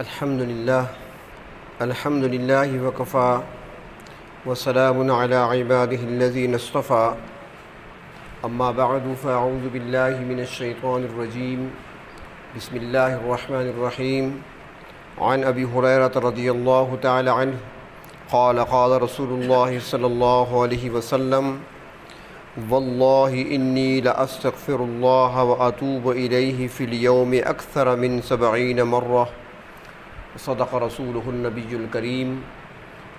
الحمد لله وكفى وسلام على عباده الذين اصطفى أما بعد فأعوذ بالله من الشيطان الرجيم بسم الله الرحمن الرحيم عن أبي هريرة رضي الله تعالى عنه قال رسول الله صلى الله عليه وسلم والله إني لأستغفر الله وأتوب إليه في اليوم أكثر من 70 مرة صدق رسوله النبي الكريم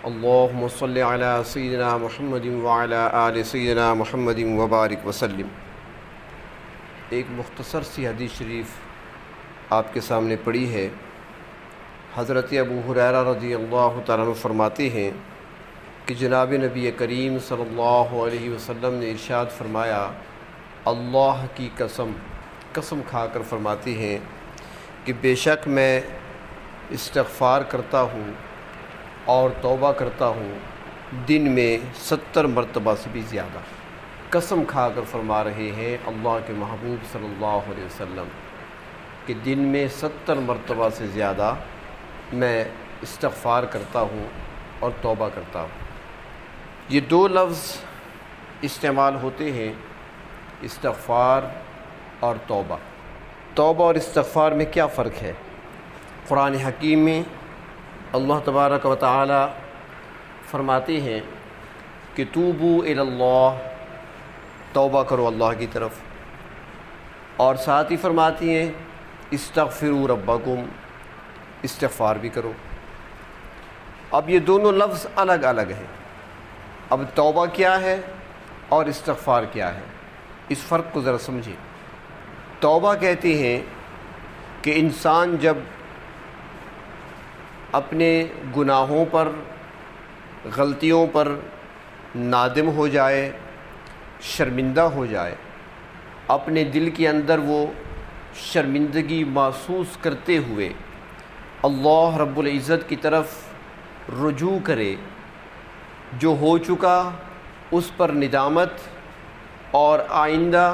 اللهم صل على سيدنا محمد وعلى آل سيدنا محمد وبارك وسلم۔ ایک مختصر سی حدیث شریف آپ کے سامنے پڑھی ہے۔ حضرت ابو ہریرہ رضی اللہ تعالیٰ عنہ فرماتے ہیں کہ جناب نبی کریم صلی اللہ علیہ وسلم نے ارشاد فرمایا، اللہ کی قسم کھا کر فرماتے ہیں کہ بے شک میں استغفار کرتا ہوں اور توبہ کرتا ہوں دن میں 70 مرتبہ سے بھی زیادہ۔ قسم کھا کر فرما رہے ہیں اللہ کے محبوب صلی اللہ علیہ وسلم کہ دن میں 70 مرتبہ سے زیادہ میں استغفار کرتا ہوں اور توبہ کرتا ہوں۔ یہ دو لفظ استعمال ہوتے ہیں، استغفار اور توبہ۔ توبہ اور استغفار میں کیا فرق ہے؟ قرآن حکیم میں اللہ تبارک و تعالی فرماتے ہیں کہ توبوا الی اللہ، توبہ کرو اللہ کی طرف، اور ساتھ ہی فرماتی ہیں استغفروا ربکم، استغفار بھی کرو۔ اب یہ دونوں لفظ الگ الگ ہیں۔ اب توبہ کیا ہے اور استغفار کیا ہے، اس فرق کو ذرا سمجھیں۔ توبہ کہتے ہیں کہ انسان جب اپنے گناہوں پر، غلطیوں پر نادم ہو جائے، شرمندہ ہو جائے، اپنے دل کے اندر وہ شرمندگی محسوس کرتے ہوئے اللہ رب العزت کی طرف رجوع کرے، جو ہو چکا اس پر ندامت اور آئندہ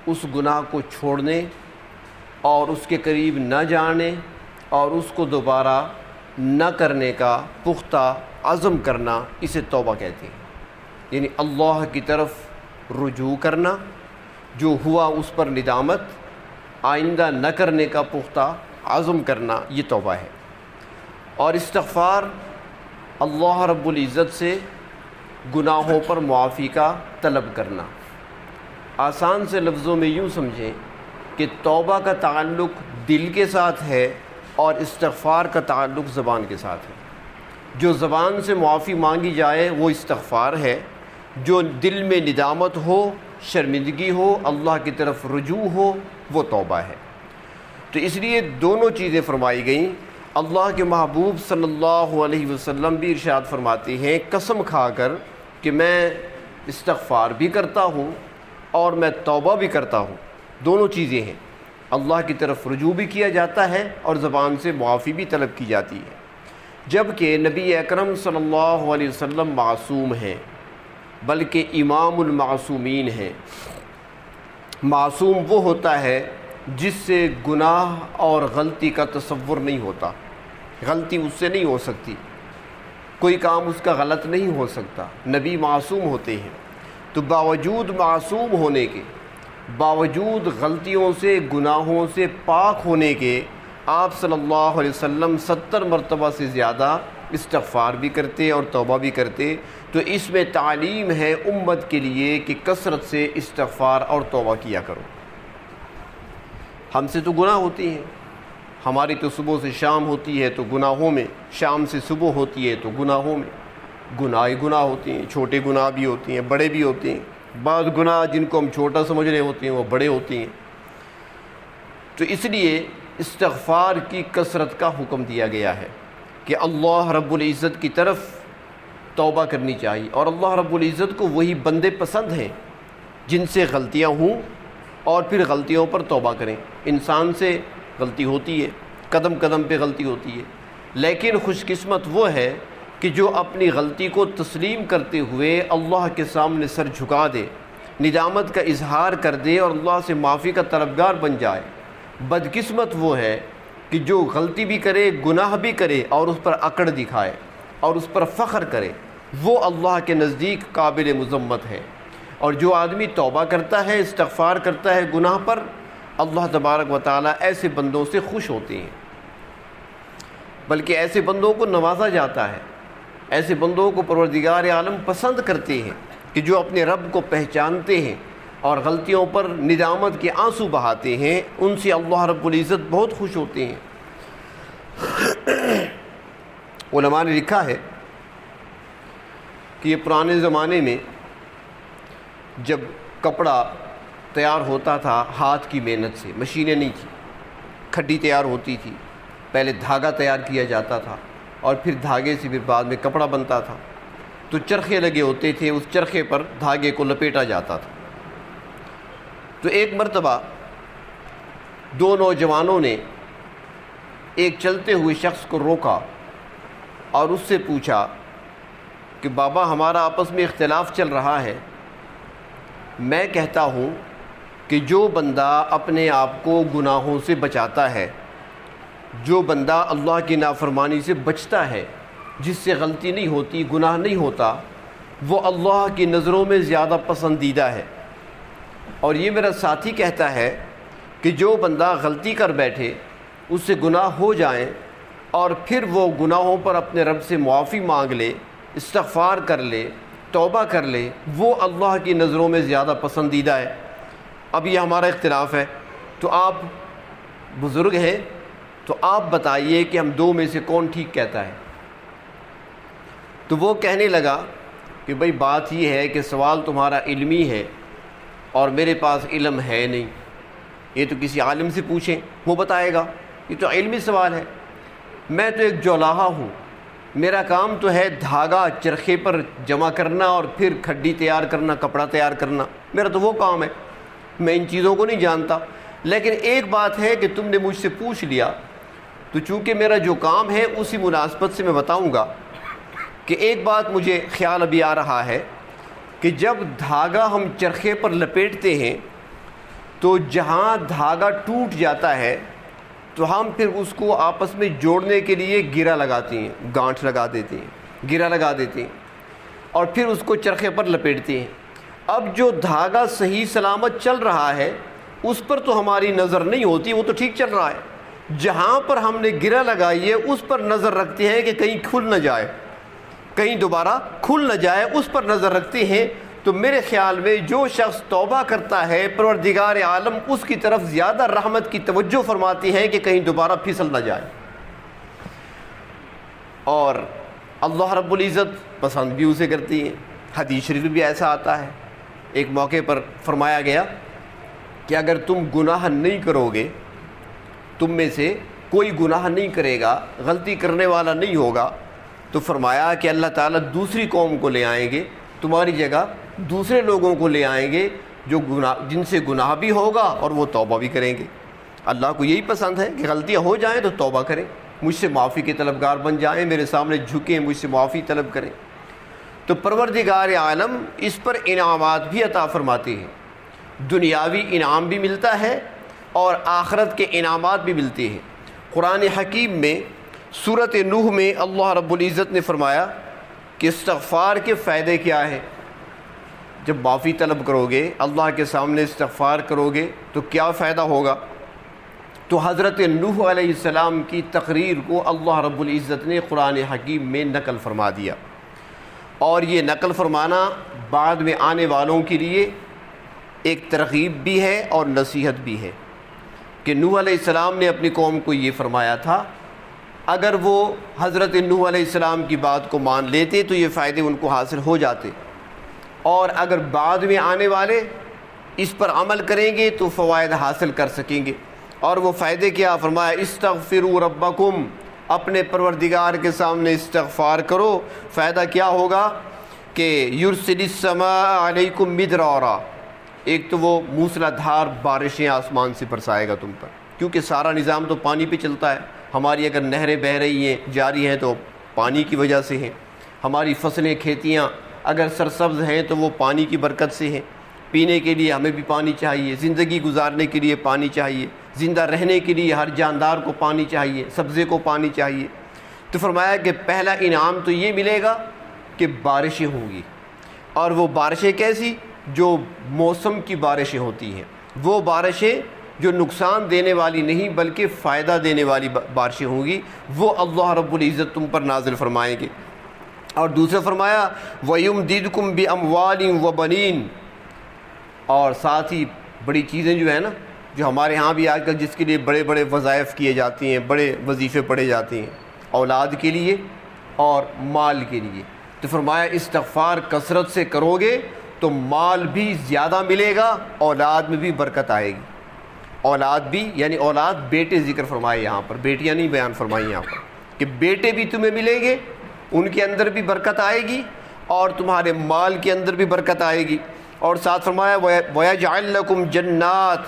اس گناہ کو چھوڑنے اور اس کے قریب نہ جانے اور اس کو دوبارہ نہ کرنے کا پختہ عزم کرنا، اسے توبہ کہتے ہیں۔ یعنی اللہ کی طرف رجوع کرنا، جو ہوا اس پر ندامت، آئندہ نہ کرنے کا پختہ عزم کرنا، یہ توبہ ہے۔ اور استغفار اللہ رب العزت سے گناہوں پر معافی کا طلب کرنا۔ آسان سے لفظوں میں یوں سمجھیں کہ توبہ کا تعلق دل کے ساتھ ہے اور استغفار کا تعلق زبان کے ساتھ ہے۔ جو زبان سے معافی مانگی جائے وہ استغفار ہے، جو دل میں ندامت ہو، شرمندگی ہو، اللہ کی طرف رجوع ہو، وہ توبہ ہے۔ تو اس لیے دونوں چیزیں فرمائی گئیں۔ اللہ کے محبوب صلی اللہ علیہ وسلم بھی ارشاد فرماتے ہیں قسم کھا کر کہ میں استغفار بھی کرتا ہوں اور میں توبہ بھی کرتا ہوں، دونوں چیزیں ہیں۔ اللہ کی طرف رجوع بھی کیا جاتا ہے اور زبان سے معافی بھی طلب کی جاتی ہے۔ جبکہ نبی اکرم صلی اللہ علیہ وسلم معصوم ہیں، بلکہ امام المعصومین ہیں۔ معصوم وہ ہوتا ہے جس سے گناہ اور غلطی کا تصور نہیں ہوتا، غلطی اس سے نہیں ہو سکتی، کوئی کام اس کا غلط نہیں ہو سکتا۔ نبی معصوم ہوتے ہیں، تو باوجود معصوم ہونے کے، باوجود غلطیوں سے، گناہوں سے پاک ہونے کے، آپ صلی اللہ علیہ وسلم 70 مرتبہ سے زیادہ استغفار بھی کرتے اور توبہ بھی کرتے۔ تو اس میں تعلیم ہے امت کے لیے کہ کثرت سے استغفار اور توبہ کیا کرو۔ ہم سے تو گناہ ہوتی ہیں، ہماری تو صبح سے شام ہوتی ہے تو گناہوں میں، شام سے صبح ہوتی ہے تو گناہوں میں، گناہ ہوتی ہیں، چھوٹے گناہ بھی ہوتی ہیں، بڑے بھی ہوتے ہیں۔ بعض گناہ جن کو ہم چھوٹا سمجھ رہے ہوتے ہیں وہ بڑے ہوتے ہیں۔ تو اس لیے استغفار کی کثرت کا حکم دیا گیا ہے کہ اللہ رب العزت کی طرف توبہ کرنی چاہیے، اور اللہ رب العزت کو وہی بندے پسند ہیں جن سے غلطیاں ہوں اور پھر غلطیوں پر توبہ کریں۔ انسان سے غلطی ہوتی ہے، قدم قدم پہ غلطی ہوتی ہے، لیکن خوش قسمت وہ ہے کہ جو اپنی غلطی کو تسلیم کرتے ہوئے اللہ کے سامنے سر جھکا دے، ندامت کا اظہار کر دے اور اللہ سے معافی کا طلبگار بن جائے۔ بدقسمت وہ ہے کہ جو غلطی بھی کرے، گناہ بھی کرے اور اس پر اکڑ دکھائے اور اس پر فخر کرے، وہ اللہ کے نزدیک قابل مذمت ہے۔ اور جو آدمی توبہ کرتا ہے، استغفار کرتا ہے گناہ پر، اللہ تبارک و تعالیٰ ایسے بندوں سے خوش ہوتے ہیں، بلکہ ایسے بندوں کو نوازا جاتا ہے، ایسے بندوں کو پروردگار عالم پسند کرتے ہیں کہ جو اپنے رب کو پہچانتے ہیں اور غلطیوں پر ندامت کے آنسو بہاتے ہیں، ان سے اللہ رب العزت بہت خوش ہوتے ہیں۔ علماء نے لکھا ہے کہ یہ پرانے زمانے میں جب کپڑا تیار ہوتا تھا ہاتھ کی محنت سے، مشینیں نہیں تھیں، کھڈی تیار ہوتی تھی، پہلے دھاگا تیار کیا جاتا تھا اور پھر دھاگے سے پھر بعد میں کپڑا بنتا تھا، تو چرخے لگے ہوتے تھے، اس چرخے پر دھاگے کو لپیٹا جاتا تھا۔ تو ایک مرتبہ دو نوجوانوں نے ایک چلتے ہوئے شخص کو روکا اور اس سے پوچھا کہ بابا ہمارا آپس میں اختلاف چل رہا ہے، میں کہتا ہوں کہ جو بندہ اپنے آپ کو گناہوں سے بچاتا ہے، جو بندہ اللہ کی نافرمانی سے بچتا ہے، جس سے غلطی نہیں ہوتی، گناہ نہیں ہوتا، وہ اللہ کی نظروں میں زیادہ پسندیدہ ہے۔ اور یہ میرا ساتھی کہتا ہے کہ جو بندہ غلطی کر بیٹھے، اس سے گناہ ہو جائیں اور پھر وہ گناہوں پر اپنے رب سے معافی مانگ لے، استغفار کر لے، توبہ کر لے، وہ اللہ کی نظروں میں زیادہ پسندیدہ ہے۔ اب یہ ہمارا اختلاف ہے، تو آپ بزرگ ہیں، تو آپ بتائیے کہ ہم دو میں سے کون ٹھیک کہتا ہے؟ تو وہ کہنے لگا کہ بھئی بات یہ ہے کہ سوال تمہارا علمی ہے اور میرے پاس علم ہے نہیں، یہ تو کسی عالم سے پوچھیں، وہ بتائے گا، یہ تو علمی سوال ہے، میں تو ایک جولاہا ہوں، میرا کام تو ہے دھاگا چرخے پر جمع کرنا اور پھر کھڈی تیار کرنا، کپڑا تیار کرنا، میرا تو وہ کام ہے، میں ان چیزوں کو نہیں جانتا۔ لیکن ایک بات ہے کہ تم نے مجھ سے پوچھ لیا، تو چونکہ میرا جو کام ہے اسی مناسبت سے میں بتاؤں گا کہ ایک بات مجھے خیال ابھی آ رہا ہے کہ جب دھاگا ہم چرخے پر لپیٹتے ہیں تو جہاں دھاگا ٹوٹ جاتا ہے تو ہم پھر اس کو آپس میں جوڑنے کے لیے گرہ لگاتے ہیں، گانٹھ لگا دیتے ہیں، گرہ لگا دیتے ہیں اور پھر اس کو چرخے پر لپیٹتے ہیں۔ اب جو دھاگا صحیح سلامت چل رہا ہے اس پر تو ہماری نظر نہیں ہوتی، وہ تو ٹھیک چل رہا ہے، جہاں پر ہم نے گرہ لگائی ہے اس پر نظر رکھتے ہیں کہ کہیں کھل نہ جائے، کہیں دوبارہ کھل نہ جائے، اس پر نظر رکھتے ہیں۔ تو میرے خیال میں جو شخص توبہ کرتا ہے، پروردگار عالم اس کی طرف زیادہ رحمت کی توجہ فرماتی ہے کہ کہیں دوبارہ پھسل نہ جائے، اور اللہ رب العزت پسند بھی اسے کرتی ہے۔ حدیث شریف بھی ایسا آتا ہے، ایک موقع پر فرمایا گیا کہ اگر تم گناہ نہیں کرو گے، تم میں سے کوئی گناہ نہیں کرے گا، غلطی کرنے والا نہیں ہوگا، تو فرمایا کہ اللہ تعالیٰ دوسری قوم کو لے آئیں گے، تمہاری جگہ دوسرے لوگوں کو لے آئیں گے جو جن سے گناہ بھی ہوگا اور وہ توبہ بھی کریں گے۔ اللہ کو یہی پسند ہے کہ غلطیاں ہو جائیں تو توبہ کریں، مجھ سے معافی کے طلبگار بن جائیں، میرے سامنے جھکیں، مجھ سے معافی طلب کریں۔ تو پروردگار عالم اس پر انعامات بھی عطا فرماتے ہیں، دنیاوی انعام بھی ملتا ہے اور آخرت کے انعامات بھی ملتے ہیں۔ قرآن حکیم میں سورۃ نوح میں اللہ رب العزت نے فرمایا کہ استغفار کے فائدے کیا ہیں۔ جب معافی طلب کرو گے، اللہ کے سامنے استغفار کرو گے تو کیا فائدہ ہوگا؟ تو حضرت نوح علیہ السلام کی تقریر کو اللہ رب العزت نے قرآن حکیم میں نقل فرما دیا، اور یہ نقل فرمانا بعد میں آنے والوں کے لیے ایک ترغیب بھی ہے اور نصیحت بھی ہے کہ نوح علیہ السلام نے اپنی قوم کو یہ فرمایا تھا، اگر وہ حضرت نوح علیہ السلام کی بات کو مان لیتے تو یہ فائدے ان کو حاصل ہو جاتے، اور اگر بعد میں آنے والے اس پر عمل کریں گے تو فوائد حاصل کر سکیں گے۔ اور وہ فائدے کیا؟ فرمایا استغفروا ربکم، اپنے پروردگار کے سامنے استغفار کرو۔ فائدہ کیا ہوگا کہ یرسل السماء علیکم مدرارا، ایک تو وہ موسلا دھار بارشیں آسمان سے برسائے گا تم پر، کیونکہ سارا نظام تو پانی پہ چلتا ہے۔ ہماری اگر نہریں بہہ رہی ہیں، جاری ہیں، تو پانی کی وجہ سے ہیں، ہماری فصلیں، کھیتیاں اگر سرسبز ہیں تو وہ پانی کی برکت سے ہیں۔ پینے کے لیے ہمیں بھی پانی چاہیے، زندگی گزارنے کے لیے پانی چاہیے، زندہ رہنے کے لیے ہر جاندار کو پانی چاہیے، سبزے کو پانی چاہیے۔ تو فرمایا کہ پہلا انعام تو یہ ملے گا کہ بارشیں ہوں گی، اور وہ بارشیں کیسی؟ جو موسم کی بارشیں ہوتی ہیں، وہ بارشیں جو نقصان دینے والی نہیں بلکہ فائدہ دینے والی بارشیں ہوں گی، وہ اللہ رب العزت تم پر نازل فرمائیں گے۔ اور دوسرے فرمایا وَيُمْدِدْكُمْ بِأَمْوَالٍ وَبَنِينَ، اور ساتھ ہی بڑی چیزیں جو ہیں نا، جو ہمارے ہاں بھی آج کل جس کے لیے بڑے بڑے وظائف کیے جاتے ہیں، بڑے وظیفے پڑھے جاتے ہیں، اولاد کے لیے اور مال کے لیے، تو فرمایا استغفار کثرت سے کرو گے تو مال بھی زیادہ ملے گا، اولاد میں بھی برکت آئے گی۔ اولاد بھی یعنی اولاد بیٹے ذکر فرمائے یہاں پر، بیٹیاں نہیں بیان فرمائی یہاں پر، کہ بیٹے بھی تمہیں ملیں گے، ان کے اندر بھی برکت آئے گی اور تمہارے مال کے اندر بھی برکت آئے گی۔ اور ساتھ فرمایا وَيَجْعَلْ لَكُمْ جَنَّاتٍ،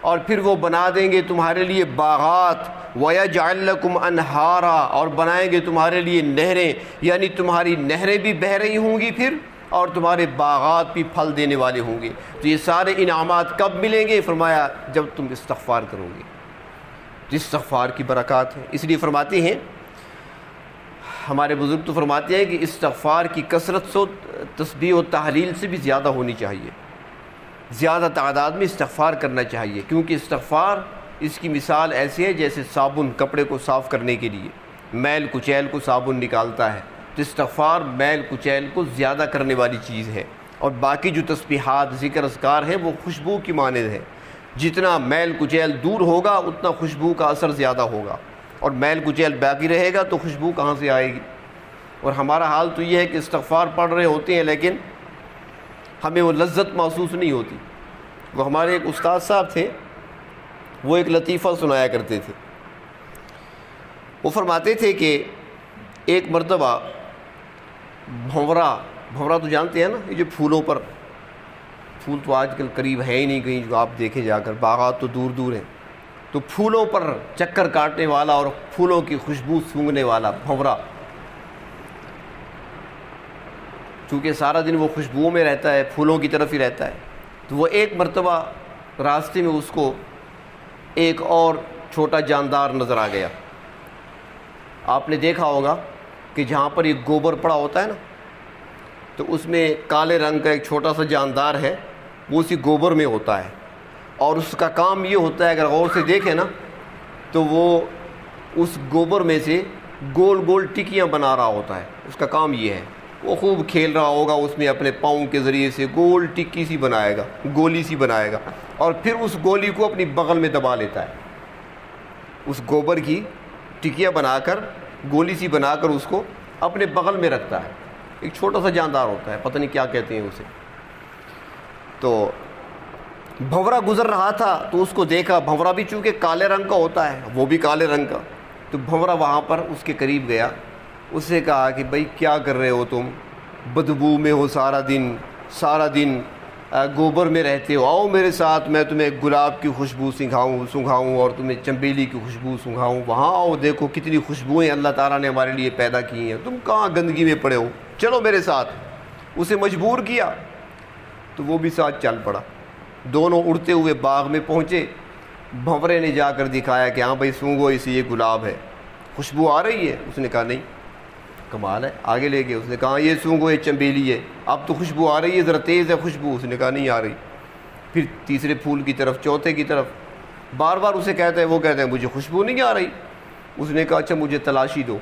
اور پھر وہ بنا دیں گے تمہارے لیے باغات، وَيَجْعَلْ لَكُمْ أَنْهَارًا، اور بنائیں گے تمہارے لیے نہریں، یعنی تمہاری نہریں بھی بہہ رہی ہوں گی پھر، اور تمہارے باغات بھی پھل دینے والے ہوں گے۔ تو یہ سارے انعامات کب ملیں گے؟ فرمایا جب تم استغفار کرو گے۔ استغفار کی برکات ہیں، اس لیے فرماتے ہیں ہمارے بزرگ تو فرماتے ہیں کہ استغفار کی کثرت سے تسبیح و تحلیل سے بھی زیادہ ہونی چاہیے، زیادہ تعداد میں استغفار کرنا چاہیے، کیونکہ استغفار اس کی مثال ایسی ہے جیسے صابن کپڑے کو صاف کرنے کے لیے میل کچیل کو صابن نکالتا ہے، تو استغفار میل کچیل کو زیادہ کرنے والی چیز ہے۔ اور باقی جو تسبیحات ذکر اذکار ہیں وہ خوشبو کی مانند ہے، جتنا میل کچیل دور ہوگا اتنا خوشبو کا اثر زیادہ ہوگا، اور میل کچیل باقی رہے گا تو خوشبو کہاں سے آئے گی؟ اور ہمارا حال تو یہ ہے کہ استغفار پڑھ رہے ہوتے ہیں لیکن ہمیں وہ لذت محسوس نہیں ہوتی۔ وہ ہمارے ایک استاد صاحب تھے، وہ ایک لطیفہ سنایا کرتے تھے۔ وہ فرماتے تھے کہ ایک مرتبہ بھنورا تو جانتے ہیں نا، یہ جو پھولوں پر، پھول تو آج کل قریب ہے ہی نہیں کہیں جو آپ دیکھیں جا کر، باغات تو دور دور ہیں، تو پھولوں پر چکر کاٹنے والا اور پھولوں کی خوشبو سونگھنے والا بھنورا، چونکہ سارا دن وہ خوشبوؤں میں رہتا ہے، پھولوں کی طرف ہی رہتا ہے، تو وہ ایک مرتبہ راستے میں اس کو ایک اور چھوٹا جاندار نظر آ گیا۔ آپ نے دیکھا ہوگا کہ جہاں پر یہ گوبر پڑا ہوتا ہے نا، تو اس میں کالے رنگ کا ایک چھوٹا سا جاندار ہے، وہ اسی گوبر میں ہوتا ہے، اور اس کا کام یہ ہوتا ہے اگر غور سے دیکھیں نا تو وہ اس گوبر میں سے گول گول ٹکیاں بنا رہا ہوتا ہے، اس کا کام یہ ہے۔ وہ خوب کھیل رہا ہوگا اس میں، اپنے پاؤں کے ذریعے سے گول ٹکی سی بنائے گا، گولی سی بنائے گا، اور پھر اس گولی کو اپنی بغل میں دبا لیتا ہے، اس گوبر کی ٹکیاں بنا کر گولی سی بنا کر اس کو اپنے بغل میں رکھتا ہے۔ ایک چھوٹا سا جاندار ہوتا ہے، پتہ نہیں کیا کہتے ہیں اسے۔ تو بھنورا گزر رہا تھا تو اس کو دیکھا، بھنورا بھی چونکہ کالے رنگ کا ہوتا ہے، وہ بھی کالے رنگ کا، تو بھنورا وہاں پر اس کے قریب گیا، اس سے کہا کہ بھائی کیا کر رہے ہو تم، بدبو میں ہو سارا دن گوبر میں رہتے ہو، آؤ میرے ساتھ، میں تمہیں گلاب کی خوشبو سنگھاؤں اور تمہیں چنبیلی کی خوشبو سنگھاؤں، وہاں آؤ، دیکھو کتنی خوشبوئیں اللہ تعالیٰ نے ہمارے لیے پیدا کی ہیں، تم کہاں گندگی میں پڑے ہو، چلو میرے ساتھ۔ اسے مجبور کیا تو وہ بھی ساتھ چل پڑا، دونوں اڑتے ہوئے باغ میں پہنچے۔ بھنورے نے جا کر دکھایا کہ ہاں بھائی سونگھو اسے، یہ گلاب ہے، خوشبو آ رہی ہے؟ اس نے کہا نہیں۔ کمال ہے، آگے لے گئے، اس نے کہا یہ سونگھو، یہ چنبیلی ہے، اب تو خوشبو آ رہی ہے، ذرا تیز ہے خوشبو، اس نے کہا نہیں آ رہی۔ پھر تیسرے پھول کی طرف، چوتھے کی طرف، بار بار اسے کہتا ہے، وہ کہتا ہے مجھے خوشبو نہیں آ رہی۔ اس نے کہا اچھا مجھے تلاشی دو۔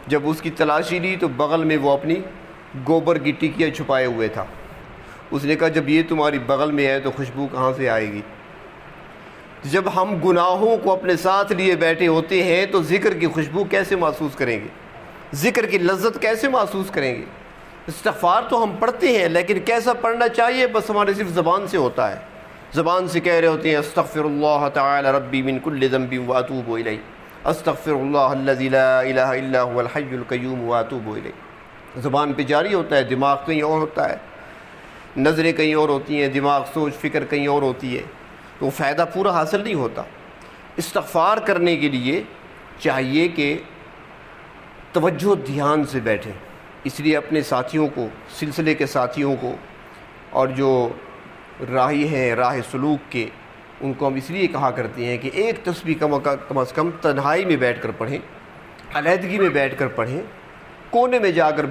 جب اس کی تلاشی لی تو بغل میں وہ اپنی گوبر کی ٹکیاں چھپائے ہوئے تھا۔ اس نے کہا جب یہ تمہاری بغل میں ہے تو خوشبو کہاں سے آئے گی؟ جب ہم گناہوں کو اپنے ساتھ لیے بیٹھے ہوتے ہیں تو ذکر کی خوشبو کیسے محسوس کریں گے؟ ذکر کی لذت کیسے محسوس کریں گے؟ استغفار تو ہم پڑھتے ہیں لیکن کیسا پڑھنا چاہیے؟ بس ہمارے صرف زبان سے ہوتا ہے، زبان سے کہہ رہے ہوتے ہیں استغفر اللہ تعالی ربی من کل ذنب واتوب الیہ، استغفر اللہ الذی لا الہ الا هو الحی القیوم واتوب الیہ۔ زبان پہ جاری ہوتا ہے، دماغ کہیں اور ہوتا ہے، نظریں کہیں اور ہوتی ہیں، دماغ سوچ فکر کہیں اور ہوتی ہے، تو فائدہ پورا حاصل نہیں ہوتا۔ استغفار کرنے کے لیے چاہیے کہ توجہ دھیان سے بیٹھیں، اس لیے اپنے ساتھیوں کو، سلسلے کے ساتھیوں کو، اور جو راہی ہیں راہ سلوک کے، ان کو ہم اس لیے کہا کرتے ہیں کہ ایک تسبیح کم از کم تنہائی میں بیٹھ کر پڑھیں، علیحدگی میں بیٹھ کر پڑھیں، کونے میں جا کر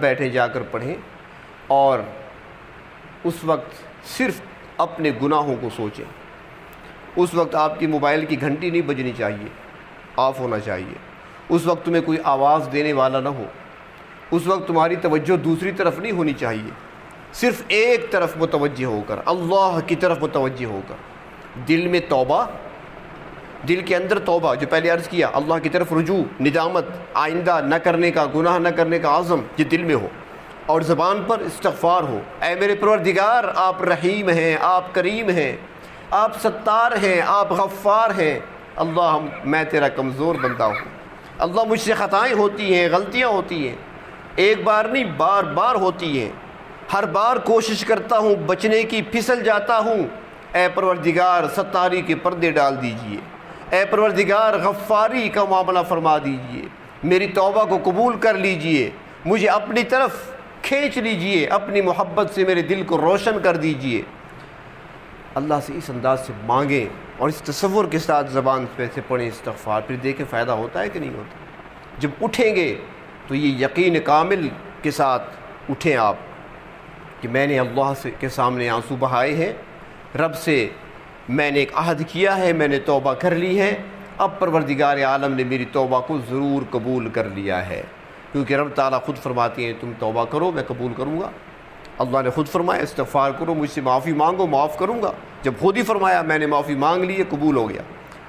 پڑھیں، اور اس وقت صرف اپنے گناہوں کو سوچیں۔ اس وقت آپ کی موبائل کی گھنٹی نہیں بجنی چاہیے، آف ہونا چاہیے۔ اس وقت تمہیں کوئی آواز دینے والا نہ ہو، اس وقت تمہاری توجہ دوسری طرف نہیں ہونی چاہیے، صرف ایک طرف متوجہ ہو کر، اللہ کی طرف متوجہ ہو کر، دل میں توبہ، دل کے اندر توبہ، جو پہلے عرض کیا، اللہ کی طرف رجوع، ندامت، آئندہ نہ کرنے کا، گناہ نہ کرنے کا عزم یہ دل میں ہو، اور زبان پر استغفار ہو، اے میرے پروردگار آپ رحیم ہیں، آپ کریم ہیں، آپ ستار ہیں، آپ غفار ہیں، اللہ میں تیرا کمزور بندہ ہوں، اللہ مجھ سے خطائیں ہوتی ہیں، غلطیاں ہوتی ہیں، ایک بار نہیں بار بار ہوتی ہیں، ہر بار کوشش کرتا ہوں بچنے کی، پھسل جاتا ہوں، اے پروردگار ستاری کے پردے ڈال دیجئے، اے پروردگار غفاری کا معاملہ فرما دیجئے، میری توبہ کو قبول کر لیجئے، مجھے اپنی طرف کھینچ لیجئے، اپنی محبت سے میرے دل کو روشن کر دیجئے۔ اللہ سے اس انداز سے مانگیں اور اس تصور کے ساتھ زبان پہ سے پڑھیں استغفار، پھر دیکھیں فائدہ ہوتا ہے کہ نہیں ہوتا۔ جب اٹھیں گے تو یہ یقین کامل کے ساتھ اٹھیں آپ کہ میں نے اللہ کے سامنے آنسو بہائے ہیں، رب سے میں نے ایک عہد کیا ہے، میں نے توبہ کر لی ہے، اب پروردگار عالم نے میری توبہ کو ضرور قبول کر لیا ہے، کیونکہ رب تعالیٰ خود فرماتے ہیں تم توبہ کرو میں قبول کروں گا۔ اللہ نے خود فرمایا استغفار کرو، مجھ سے معافی مانگو، معاف کروں گا۔ جب خود ہی فرمایا میں نے معافی مانگ لی ہے، قبول ہو گیا۔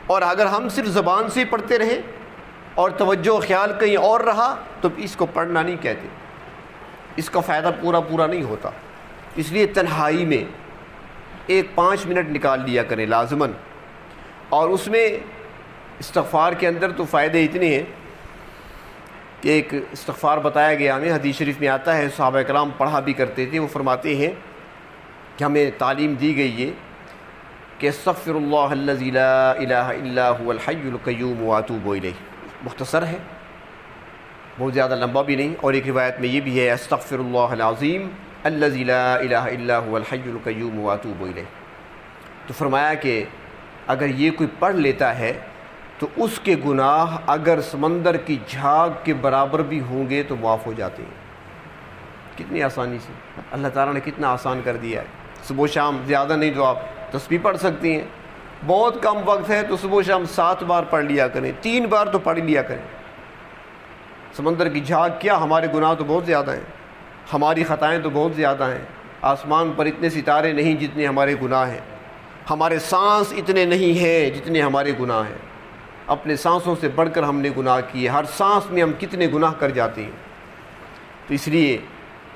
اور اگر ہم صرف زبان سے ہی پڑھتے رہیں اور توجہ و خیال کہیں اور رہا تو اس کو پڑھنا نہیں کہتے، اس کا فائدہ پورا نہیں ہوتا۔ اس لیے تنہائی میں ایک 5 منٹ نکال لیا کریں لازماً، اور اس میں استغفار کے اندر تو فائدے اتنے ہیں کہ ایک استغفار بتایا گیا ہمیں، حدیث شریف میں آتا ہے، صحابہ کرام پڑھا بھی کرتے تھے، وہ فرماتے ہیں کہ ہمیں تعلیم دی گئی ہے کہ استغفر اللہ الذی لا الہ الا هو الحی القیوم واتوب الیہ۔ مختصر ہے، بہت زیادہ لمبا بھی نہیں، اور ایک روایت میں یہ بھی ہے استغفر اللہ العظیم الذی لا الہ الا هو الحی القیوم واتوب الیہ۔ تو فرمایا کہ اگر یہ کوئی پڑھ لیتا ہے تو اس کے گناہ اگر سمندر کی جھاگ کے برابر بھی ہوں گے تو معاف ہو جاتے ہیں۔ کتنی آسانی سے اللہ تعالیٰ نے کتنا آسان کر دیا ہے۔ صبح و شام زیادہ نہیں تو آپ تسبیح پڑھ سکتی ہیں، بہت کم وقت ہے تو صبح و شام 7 بار پڑھ لیا کریں، 3 بار تو پڑھ لیا کریں۔ سمندر کی جھاگ کیا، ہمارے گناہ تو بہت زیادہ ہیں، ہماری خطائیں تو بہت زیادہ ہیں، آسمان پر اتنے ستارے نہیں جتنے ہمارے گناہ ہیں، ہمارے سانس اتنے نہیں ہیں جتنے ہمارے گناہ ہیں، اپنے سانسوں سے بڑھ کر ہم نے گناہ کیے، ہر سانس میں ہم کتنے گناہ کر جاتے ہیں۔ تو اس لیے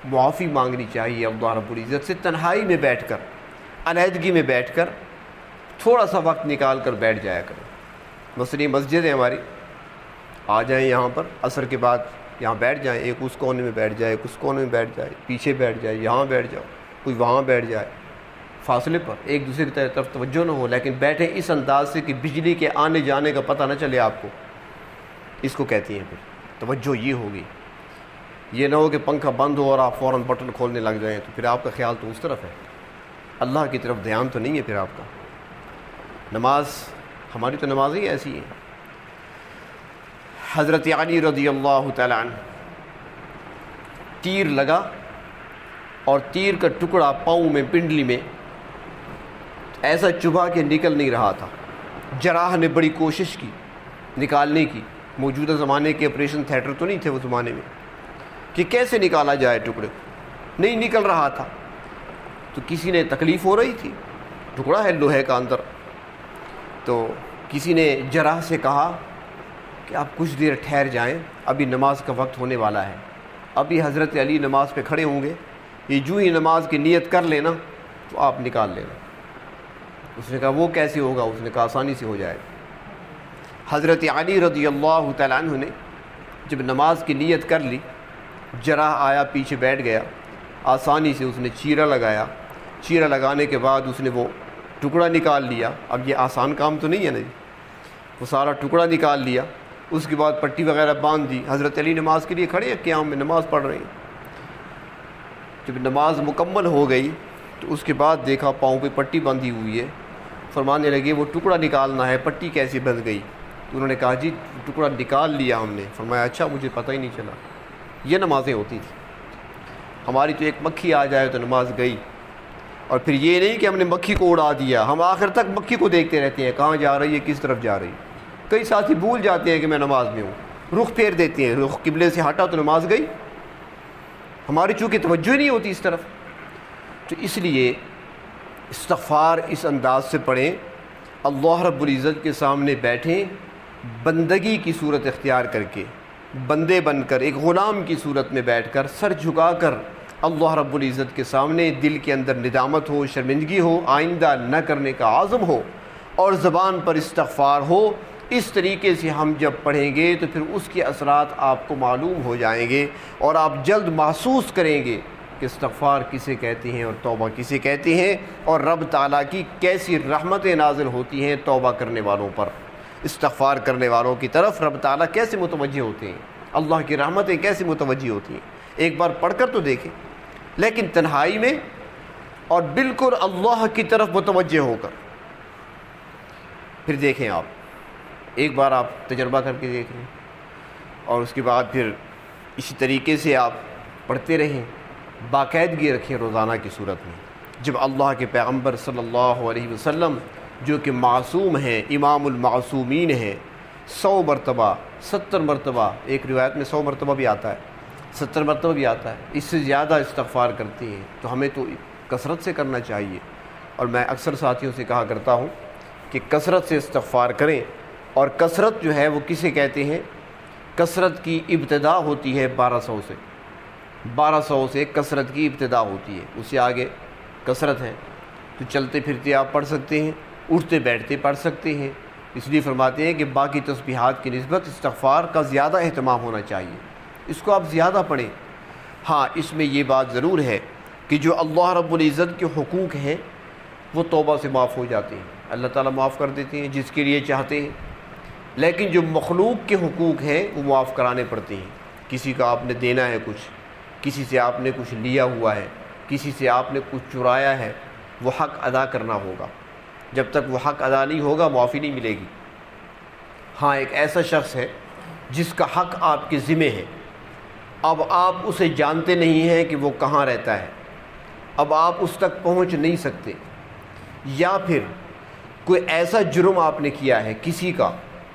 معافی مانگنی چاہیے اللہ رب العزت سے، تنہائی میں بیٹھ کر، علیحدگی میں بیٹھ کر تھوڑا سا وقت نکال کر بیٹھ جایا کریں۔ مثلا مسجد ہے ہماری، آ جائیں یہاں پر عصر کے بعد یہاں بیٹھ جائیں، ایک اس کونے میں بیٹھ جائے، ایک اس کونے میں بیٹھ جائے، پیچھے بیٹھ جائے، یہاں بیٹھ جاؤ، کوئی وہاں بیٹھ جائے، فاصلے پر، ایک دوسرے کی طرف توجہ نہ ہو، لیکن بیٹھیں اس انداز سے کہ بجلی کے آنے جانے کا پتہ نہ چلے آپ کو، اس کو کہتی ہیں پھر توجہ یہ ہوگی۔ یہ نہ ہو کہ پنکھا بند ہو اور آپ فوراً بٹن کھولنے لگ جائیں، تو پھر آپ کا خیال تو اس طرف ہے، اللہ کی طرف دھیان تو نہیں ہے پھر آپ کا۔ نماز، ہماری تو نماز ہی ایسی ہے۔ حضرت علی رضی اللہ تعالیٰ عنہ، تیر لگا اور تیر کا ٹکڑا پاؤں میں، پنڈلی میں ایسا چبھا کہ نکل نہیں رہا تھا۔ جراح نے بڑی کوشش کی نکالنے کی، موجودہ زمانے کے آپریشن تھیٹر تو نہیں تھے وہ زمانے میں، کہ کیسے نکالا جائے ٹکڑے کو، نہیں نکل رہا تھا۔ تو کسی نے تکلیف ہو رہی تھی، ٹکڑا ہے لوہے کا اندر، تو کسی نے جراح سے کہا کہ آپ کچھ دیر ٹھہر جائیں، ابھی نماز کا وقت ہونے والا ہے، ابھی حضرت علی نماز پہ کھڑے ہوں گے، یہ جو ہی نماز کی نیت کر لینا تو آپ نکال لینا۔ اس نے کہا وہ کیسے ہوگا؟ اس نے کہا آسانی سے ہو جائے گا۔ حضرت علی رضی اللہ تعالیٰ عنہ نے جب نماز کی نیت کر لی، جراح آیا پیچھے بیٹھ گیا، آسانی سے اس نے چیرا لگایا، چیرا لگانے کے بعد اس نے وہ ٹکڑا نکال لیا۔ اب یہ آسان کام تو نہیں ہے نا جی، وہ سارا ٹکڑا نکال لیا، اس کے بعد پٹی وغیرہ باندھ دی۔ حضرت علی نماز کے لیے کھڑے ہیں، قیام میں نماز پڑھ رہے ہیں۔ جب نماز مکمل ہو گئی تو اس کے بعد دیکھا پاؤں پہ پٹی باندھی ہوئی ہے، فرمانے لگے وہ ٹکڑا نکالنا ہے، پٹی کیسے بندھ گئی؟ تو انہوں نے کہا جی ٹکڑا نکال لیا ہم نے۔ فرمایا اچھا مجھے پتہ ہی نہیں چلا۔ یہ نمازیں ہوتی تھیں ہماری، تو ایک مکھی آ جائے تو نماز گئی۔ اور پھر یہ نہیں کہ ہم نے مکھی کو اڑا دیا، ہم آخر تک مکھی کو دیکھتے رہتے ہیں کہاں جا رہی ہے، کس طرف جا رہی ہے۔ کئی ساتھی بھول جاتے ہیں کہ میں نماز میں ہوں، رخ پھیر دیتے ہیں، رخ قبلے سے ہٹا تو نماز گئی، ہماری چونکہ توجہ نہیں ہوتی اس طرف۔ تو اس لیے استغفار اس انداز سے پڑھیں، اللہ رب العزت کے سامنے بیٹھیں، بندگی کی صورت اختیار کر کے، بندے بن کر، ایک غلام کی صورت میں بیٹھ کر، سر جھکا کر اللہ رب العزت کے سامنے، دل کے اندر ندامت ہو، شرمندگی ہو، آئندہ نہ کرنے کا عزم ہو، اور زبان پر استغفار ہو۔ اس طریقے سے ہم جب پڑھیں گے تو پھر اس کے اثرات آپ کو معلوم ہو جائیں گے، اور آپ جلد محسوس کریں گے کہ استغفار کسے کہتے ہیں اور توبہ کسے کہتے ہیں، اور رب تعالیٰ کی کیسی رحمتیں نازل ہوتی ہیں توبہ کرنے والوں پر، استغفار کرنے والوں کی طرف رب تعالیٰ کیسے متوجہ ہوتے ہیں، اللہ کی رحمتیں کیسے متوجہ ہوتی ہیں۔ ایک بار پڑھ کر تو دیکھیں، لیکن تنہائی میں اور بالکل اللہ کی طرف متوجہ ہو کر، پھر دیکھیں آپ ایک بار آپ تجربہ کر کے دیکھ لیں، اور اس کے بعد پھر اسی طریقے سے آپ پڑھتے رہیں، باقاعدگی رکھیں روزانہ کی صورت میں۔ جب اللہ کے پیغمبر صلی اللہ علیہ وسلم جو کہ معصوم ہیں، امام المعصومین ہیں، 100 مرتبہ 70 مرتبہ، ایک روایت میں 100 مرتبہ بھی آتا ہے، 70 مرتبہ بھی آتا ہے، اس سے زیادہ استغفار کرتے ہیں، تو ہمیں تو کثرت سے کرنا چاہیے۔ اور میں اکثر ساتھیوں سے کہا کرتا ہوں کہ کثرت سے استغفار کریں، اور کثرت جو ہے وہ کسے کہتے ہیں؟ کثرت کی ابتدا ہوتی ہے 1200 سے، 1200 سے کثرت کی ابتدا ہوتی ہے، اس سے آگے کثرت ہے تو چلتے پھرتے آپ پڑھ سکتے ہیں، اٹھتے بیٹھتے پڑھ سکتے ہیں۔ اس لیے فرماتے ہیں کہ باقی تسبیحات کی نسبت استغفار کا زیادہ اہتمام ہونا چاہیے، اس کو آپ زیادہ پڑھیں۔ ہاں اس میں یہ بات ضرور ہے کہ جو اللہ رب العزت کے حقوق ہیں وہ توبہ سے معاف ہو جاتے ہیں، اللہ تعالیٰ معاف کر دیتے ہیں جس کے لیے چاہتے ہیں، لیکن جو مخلوق کے حقوق ہیں وہ معاف کرانے پڑتے ہیں۔ کسی کا آپ نے دینا ہے کچھ، کسی سے آپ نے کچھ لیا ہوا ہے، کسی سے آپ نے کچھ چرایا ہے، وہ حق ادا کرنا ہوگا، جب تک وہ حق ادا نہیں ہوگا معافی نہیں ملے گی۔ ہاں ایک ایسا شخص ہے جس کا حق آپ کے ذمہ ہے، اب آپ اسے جانتے نہیں ہیں کہ وہ کہاں رہتا ہے، اب آپ اس تک پہنچ نہیں سکتے، یا پھر کوئی ایسا جرم آپ نے کیا ہے،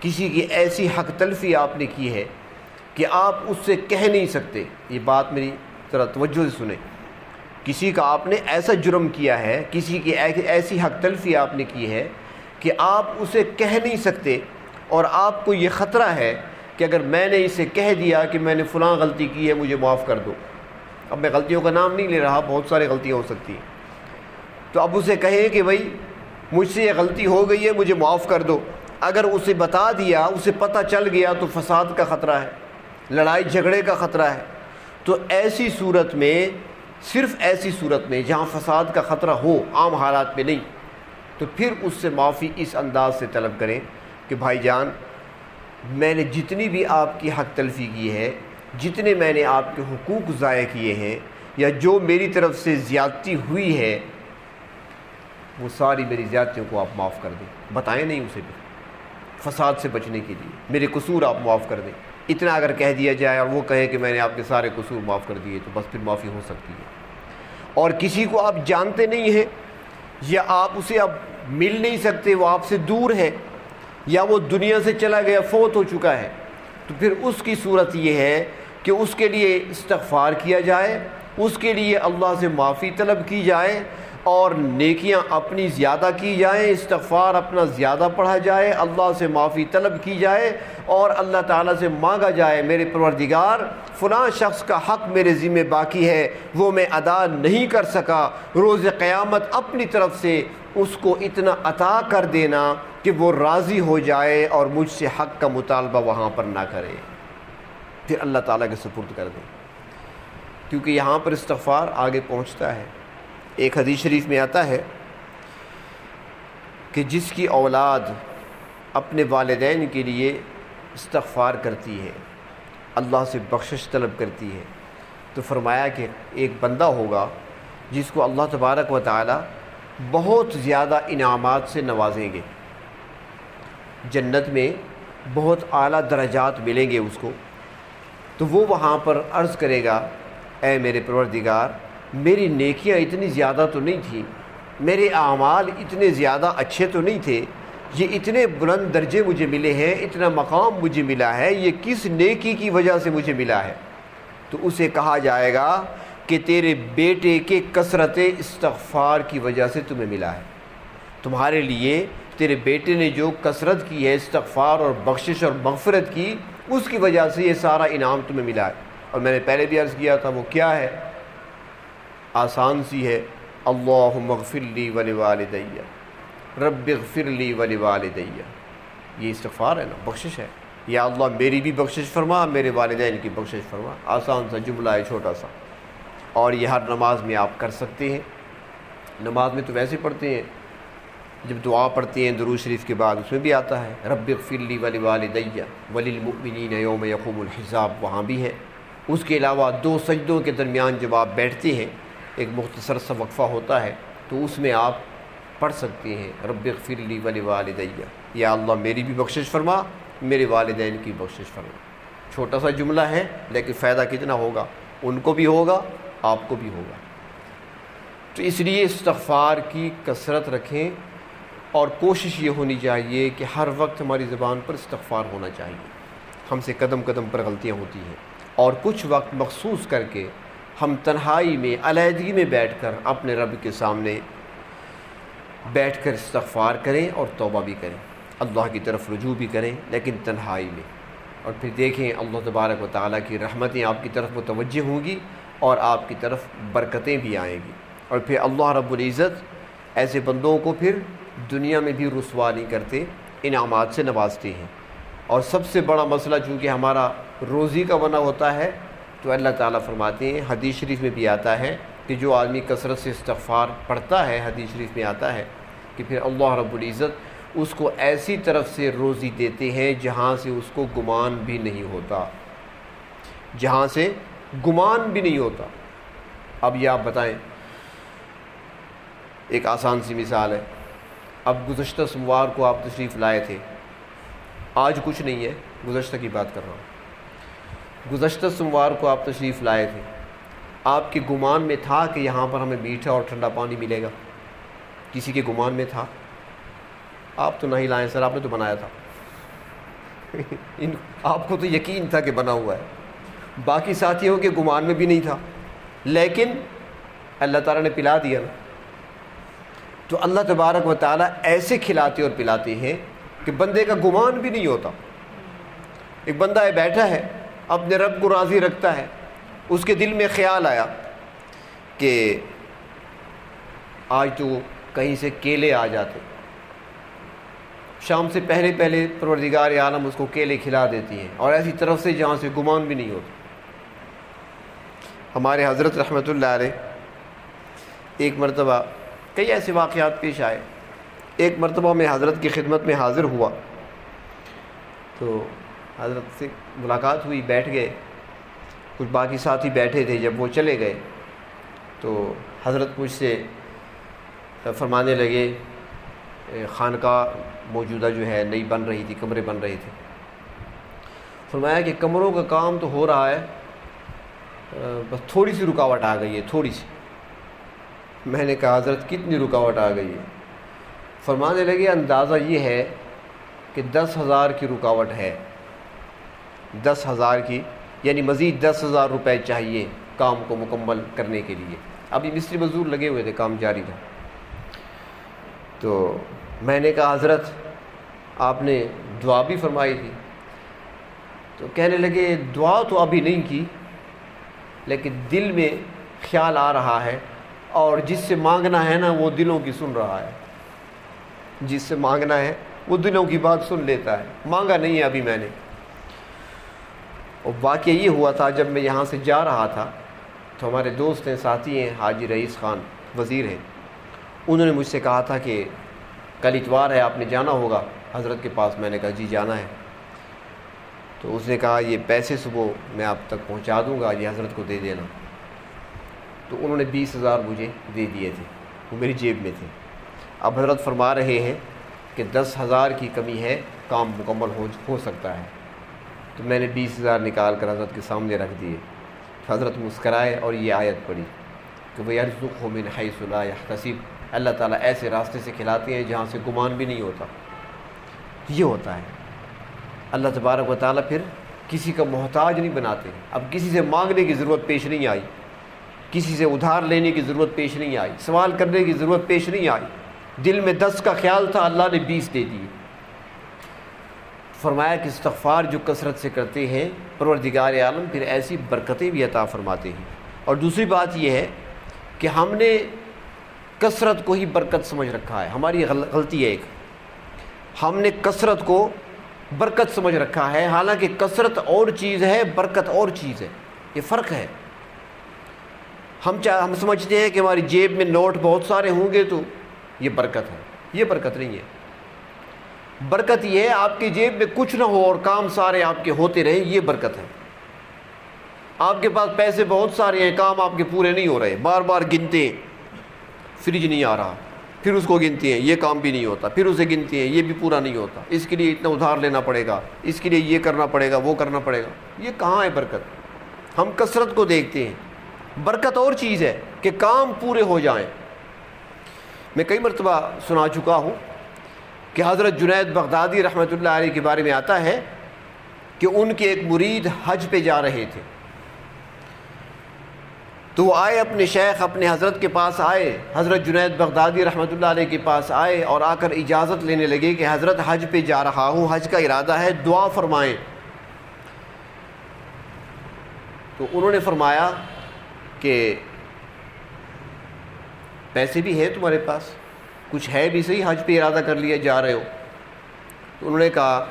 کسی کی ایسی حق تلفی آپ نے کی ہے کہ آپ اس سے کہہ نہیں سکتے۔ یہ بات میری ذرا توجہ سے سنیں، کسی کا آپ نے ایسا جرم کیا ہے، کسی کی ایسی حق تلفی آپ نے کی ہے کہ آپ اسے کہہ نہیں سکتے، اور آپ کو یہ خطرہ ہے کہ اگر میں نے اسے کہہ دیا کہ میں نے فلاں غلطی کی ہے مجھے معاف کر دو، اب میں غلطیوں کا نام نہیں لے رہا، بہت سارے غلطیاں ہو سکتی ہیں، تو اب اسے کہیں کہ بھائی مجھ سے یہ غلطی ہو گئی ہے مجھے معاف کر دو، اگر اسے بتا دیا، اسے پتہ چل گیا تو فساد کا خطرہ ہے، لڑائی جھگڑے کا خطرہ ہے۔ تو ایسی صورت میں، صرف ایسی صورت میں جہاں فساد کا خطرہ ہو، عام حالات میں نہیں، تو پھر اس سے معافی اس انداز سے طلب کریں کہ بھائی جان میں نے جتنی بھی آپ کی حق تلفی کی ہے، جتنے میں نے آپ کے حقوق ضائع کیے ہیں، یا جو میری طرف سے زیادتی ہوئی ہے، وہ ساری میری زیادتیوں کو آپ معاف کر دیں۔ بتائیں نہیں اسے بھی، فساد سے بچنے کے لیے میرے قصور آپ معاف کر دیں۔ اتنا اگر کہہ دیا جائے اور وہ کہے کہ میں نے آپ کے سارے قصور معاف کر دیے، تو بس پھر معافی ہو سکتی ہے۔ اور کسی کو آپ جانتے نہیں ہیں، یا آپ اسے اب مل نہیں سکتے، وہ آپ سے دور ہے، یا وہ دنیا سے چلا گیا، فوت ہو چکا ہے، تو پھر اس کی صورت یہ ہے کہ اس کے لیے استغفار کیا جائے، اس کے لیے اللہ سے معافی طلب کی جائے، اور نیکیاں اپنی زیادہ کی جائیں، استغفار اپنا زیادہ پڑھا جائے، اللہ سے معافی طلب کی جائے، اور اللہ تعالیٰ سے مانگا جائے میرے پروردگار فلاں شخص کا حق میرے ذمہ باقی ہے، وہ میں ادا نہیں کر سکا، روز قیامت اپنی طرف سے اس کو اتنا عطا کر دینا کہ وہ راضی ہو جائے اور مجھ سے حق کا مطالبہ وہاں پر نہ کرے، پھر اللہ تعالیٰ کے سپرد کر دیں۔ کیونکہ یہاں پر استغفار آگے پہنچتا ہے۔ ایک حدیث شریف میں آتا ہے کہ جس کی اولاد اپنے والدین کے لیے استغفار کرتی ہے، اللہ سے بخشش طلب کرتی ہے، تو فرمایا کہ ایک بندہ ہوگا جس کو اللہ تبارک و تعالی بہت زیادہ انعامات سے نوازیں گے، جنت میں بہت اعلیٰ درجات ملیں گے اس کو، تو وہ وہاں پر عرض کرے گا اے میرے پروردگار، میری نیکیاں اتنی زیادہ تو نہیں تھیں، میرے اعمال اتنے زیادہ اچھے تو نہیں تھے، یہ اتنے بلند درجے مجھے ملے ہیں، اتنا مقام مجھے ملا ہے، یہ کس نیکی کی وجہ سے مجھے ملا ہے؟ تو اسے کہا جائے گا کہ تیرے بیٹے کے کثرت استغفار کی وجہ سے تمہیں ملا ہے، تمہارے لیے تیرے بیٹے نے جو کثرت کی ہے استغفار اور بخشش اور مغفرت کی، اس کی وجہ سے یہ سارا انعام تمہیں ملا ہے۔ اور میں نے پہلے بھی عرض کیا تھا وہ کیا ہے، آسان سی ہے، اللہم اغفر لی ولوالدی، رب اغفر لی ولوالدی، یہ استغفار ہے نا، بخشش ہے، یا اللہ میری بھی بخشش فرما، میرے والدین کی بخشش فرما، آسان سا جملہ ہے، چھوٹا سا، اور یہ ہر نماز میں آپ کر سکتے ہیں۔ نماز میں تو ویسے پڑھتے ہیں، جب دعا پڑھتے ہیں درود شریف کے بعد اس میں بھی آتا ہے رب اغفر لی ولوالدی وللمؤمنین یوم یقوم الحساب، وہاں بھی ہے۔ اس کے علاوہ 2 سجدوں کے درمیان جب آپ بیٹھتے ہیں، ایک مختصر سا وقفہ ہوتا ہے، تو اس میں آپ پڑھ سکتے ہیں رب اغفر لی ولوالدی، یا اللہ میری بھی بخشش فرما، میرے والدین کی بخشش فرما۔ چھوٹا سا جملہ ہے لیکن فائدہ کتنا ہوگا، ان کو بھی ہوگا، آپ کو بھی ہوگا۔ تو اس لیے استغفار کی کثرت رکھیں، اور کوشش یہ ہونی چاہیے کہ ہر وقت ہماری زبان پر استغفار ہونا چاہیے۔ ہم سے قدم قدم پر غلطیاں ہوتی ہیں، اور کچھ وقت مخصوص کر کے ہم تنہائی میں، علیحدگی میں بیٹھ کر اپنے رب کے سامنے بیٹھ کر استغفار کریں اور توبہ بھی کریں، اللہ کی طرف رجوع بھی کریں، لیکن تنہائی میں۔ اور پھر دیکھیں اللہ تبارک و تعالیٰ کی رحمتیں آپ کی طرف متوجہ ہوں گی، اور آپ کی طرف برکتیں بھی آئیں گی، اور پھر اللہ رب العزت ایسے بندوں کو پھر دنیا میں بھی رسوا نہیں کرتے، انعامات سے نوازتے ہیں۔ اور سب سے بڑا مسئلہ چونکہ ہمارا روزی کا بنا ہوتا ہے، تو اللہ تعالیٰ فرماتے ہیں، حدیث شریف میں بھی آتا ہے کہ جو آدمی کثرت سے استغفار پڑھتا ہے، حدیث شریف میں آتا ہے کہ پھر اللہ رب العزت اس کو ایسی طرف سے روزی دیتے ہیں جہاں سے اس کو گمان بھی نہیں ہوتا، جہاں سے گمان بھی نہیں ہوتا۔ اب یہ آپ بتائیں، ایک آسان سی مثال ہے، اب گزشتہ سوموار کو آپ تشریف لائے تھے، آج کچھ نہیں ہے، گزشتہ کی بات کر رہا ہوں، گزشتہ سوموار کو آپ تشریف لائے تھے، آپ کے گمان میں تھا کہ یہاں پر ہمیں میٹھا اور ٹھنڈا پانی ملے گا؟ کسی کے گمان میں تھا؟ آپ تو نہیں لائیں سر، آپ نے تو بنایا تھا آپ کو تو یقین تھا کہ بنا ہوا ہے، باقی ساتھیوں کے گمان میں بھی نہیں تھا، لیکن اللہ تعالیٰ نے پلا دیا نا۔ تو اللہ تبارک و تعالیٰ ایسے کھلاتے اور پلاتے ہیں کہ بندے کا گمان بھی نہیں ہوتا۔ ایک بندہ ہے، بیٹھا ہے، اپنے رب کو راضی رکھتا ہے، اس کے دل میں خیال آیا کہ آج تو کہیں سے کیلے آ جاتے، شام سے پہلے پہلے پروردگار عالم اس کو کیلے کھلا دیتی ہیں، اور ایسی طرف سے جہاں سے گمان بھی نہیں ہوتا۔ ہمارے حضرت رحمۃ اللہ علیہ ایک مرتبہ، کئی ایسے واقعات پیش آئے، ایک مرتبہ میں حضرت کی خدمت میں حاضر ہوا، تو حضرت سے ملاقات ہوئی، بیٹھ گئے، کچھ باقی ساتھی بیٹھے تھے، جب وہ چلے گئے تو حضرت مجھ سے فرمانے لگے، خانقاہ موجودہ جو ہے نئی بن رہی تھی، کمرے بن رہے تھے، فرمایا کہ کمروں کا کام تو ہو رہا ہے، بس تھوڑی سی رکاوٹ آ گئی ہے، تھوڑی سی۔ میں نے کہا حضرت کتنی رکاوٹ آ گئی ہے؟ فرمانے لگے اندازہ یہ ہے کہ 10,000 کی رکاوٹ ہے، 10,000 کی، یعنی مزید 10,000 روپے چاہیے کام کو مکمل کرنے کے لیے۔ ابھی مستری مزدور لگے ہوئے تھے، کام جاری تھا۔ تو میں نے کہا حضرت آپ نے دعا بھی فرمائی تھی، تو کہنے لگے دعا تو ابھی نہیں کی، لیکن دل میں خیال آ رہا ہے، اور جس سے مانگنا ہے نا وہ دلوں کی سن رہا ہے، جس سے مانگنا ہے وہ دلوں کی بات سن لیتا ہے، مانگا نہیں ہے ابھی میں نے۔ اور واقعہ یہ ہوا تھا، جب میں یہاں سے جا رہا تھا تو ہمارے دوست ہیں، ساتھی ہیں، حاجی رئیس خان وزیر ہیں، انہوں نے مجھ سے کہا تھا کہ کل اتوار ہے، آپ نے جانا ہوگا حضرت کے پاس۔ میں نے کہا جی جانا ہے۔ تو اس نے کہا یہ پیسے صبح میں آپ تک پہنچا دوں گا، یہ حضرت کو دے دینا۔ تو انہوں نے 20,000 مجھے دے دیے تھے، وہ میری جیب میں تھے۔ اب حضرت فرما رہے ہیں کہ 10,000 کی کمی ہے، کام مکمل ہو سکتا ہے۔ تو میں نے 20,000 نکال کر حضرت کے سامنے رکھ دیے۔ حضرت مسکرائے اور یہ آیت پڑھی کہ وَيَرْزُقْهُ مِنْ حَيْثُ لَا يَحْتَسِبُ، اللہ تعالیٰ ایسے راستے سے کھلاتے ہیں جہاں سے گمان بھی نہیں ہوتا۔ یہ ہوتا ہے، اللہ تبارک و تعالیٰ پھر کسی کا محتاج نہیں بناتے۔ اب کسی سے مانگنے کی ضرورت پیش نہیں آئی، کسی سے ادھار لینے کی ضرورت پیش نہیں آئی، سوال کرنے کی ضرورت پیش نہیں آئی۔ دل میں 10 کا خیال تھا، اللہ نے 20 دے دیے۔ فرمایا کہ استغفار جو کثرت سے کرتے ہیں پروردگار عالم پھر ایسی برکتیں بھی عطا فرماتے ہیں۔ اور دوسری بات یہ ہے کہ ہم نے کثرت کو ہی برکت سمجھ رکھا ہے، ہماری غلطی ہے ایک، ہم نے کثرت کو برکت سمجھ رکھا ہے، حالانکہ کثرت اور چیز ہے، برکت اور چیز ہے، یہ فرق ہے۔ ہم سمجھتے ہیں کہ ہماری جیب میں نوٹ بہت سارے ہوں گے تو یہ برکت ہے، یہ برکت نہیں ہے۔ برکت یہ ہے آپ کی جیب میں کچھ نہ ہو اور کام سارے آپ کے ہوتے رہیں، یہ برکت ہے۔ آپ کے پاس پیسے بہت سارے ہیں، کام آپ کے پورے نہیں ہو رہے، بار بار گنتے ہیں، فریج نہیں آ رہا، پھر اس کو گنتے ہیں، یہ کام بھی نہیں ہوتا، پھر اسے گنتے ہیں، یہ بھی پورا نہیں ہوتا، اس کے لیے اتنا ادھار لینا پڑے گا، اس کے لیے یہ کرنا پڑے گا، وہ کرنا پڑے گا۔ یہ کہاں ہے برکت؟ ہم کثرت کو دیکھتے ہیں، برکت اور چیز ہے کہ کام پورے ہو جائیں۔ میں کئی مرتبہ سنا چکا ہوں کہ حضرت جنید بغدادی رحمۃ اللہ علیہ کے بارے میں آتا ہے کہ ان کے ایک مرید حج پہ جا رہے تھے، تو وہ آئے اپنے شیخ اپنے حضرت کے پاس آئے، حضرت جنید بغدادی رحمۃ اللہ علیہ کے پاس آئے اور آ کر اجازت لینے لگے کہ حضرت حج پہ جا رہا ہوں، حج کا ارادہ ہے، دعا فرمائیں۔ تو انہوں نے فرمایا کہ پیسے بھی ہے تمہارے پاس، کچھ ہے بھی صحیح، حج پہ ارادہ کر لیا جا رہے ہو؟ تو انہوں نے کہا